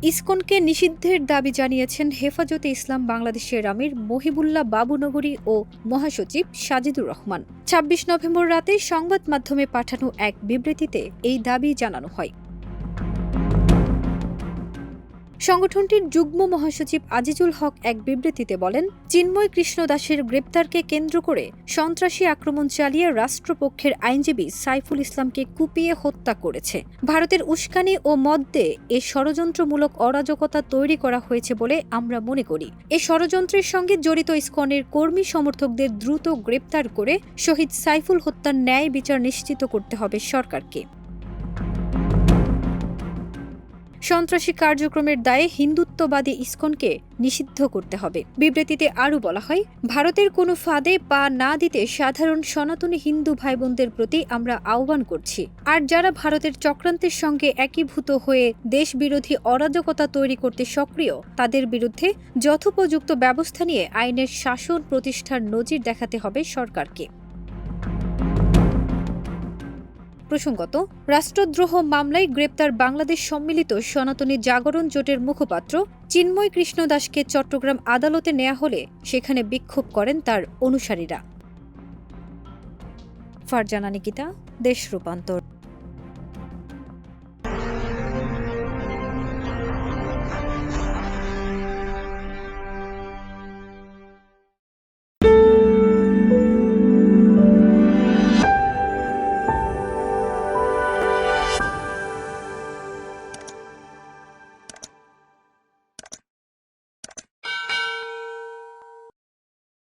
ইসকনকে নিষিদ্ধের দাবি জানিয়েছেন হেফাজতে ইসলাম বাংলাদেশের আমির মহিবুল্লাহ বাবুনগরী ও মহাসচিব সাজিদুর রহমান। ২৬ নভেম্বর রাতে সংবাদ মাধ্যমে পাঠানো এক বিবৃতিতে এই দাবি জানানো হয়। সংগঠনটির যুগ্ম মহাসচিব আজিজুল হক এক বিবৃতিতে বলেন, চিন্ময় কৃষ্ণ দাসের গ্রেপ্তারকে কেন্দ্র করে সন্ত্রাসী আক্রমণ চালিয়ে রাষ্ট্রপক্ষের আইনজীবী সাইফুল ইসলামকে কুপিয়ে হত্যা করেছে। ভারতের উস্কানি ও মদ্যে এ ষড়যন্ত্রমূলক অরাজকতা তৈরি করা হয়েছে বলে আমরা মনে করি। এ ষড়যন্ত্রের সঙ্গে জড়িত ইসকনের কর্মী সমর্থকদের দ্রুত গ্রেপ্তার করে শহীদ সাইফুল হত্যার ন্যায় বিচার নিশ্চিত করতে হবে সরকারকে। সন্ত্রাসী কার্যক্রমের দায়ে হিন্দুত্ববাদী ইসকনকে নিষিদ্ধ করতে হবে। বিবৃতিতে আরও বলা হয়, ভারতের কোনো ফাঁদে পা না দিতে সাধারণ সনাতনী হিন্দু ভাইবোনদের প্রতি আমরা আহ্বান করছি। আর যারা ভারতের চক্রান্তের সঙ্গে একীভূত হয়ে দেশবিরোধী অরাজকতা তৈরি করতে সক্রিয়, তাদের বিরুদ্ধে যথোপযুক্ত ব্যবস্থা নিয়ে আইনের শাসন প্রতিষ্ঠার নজির দেখাতে হবে সরকারকে। প্রসঙ্গত, রাষ্ট্রদ্রোহ মামলায় গ্রেপ্তার বাংলাদেশ সম্মিলিত সনাতনী জাগরণ জোটের মুখপাত্র চিন্ময় কৃষ্ণ দাসকে চট্টগ্রাম আদালতে নেওয়া হলে সেখানে বিক্ষোভ করেন তার অনুসারীরা। ফারজানা নিকিতা, দেশ রূপান্তর।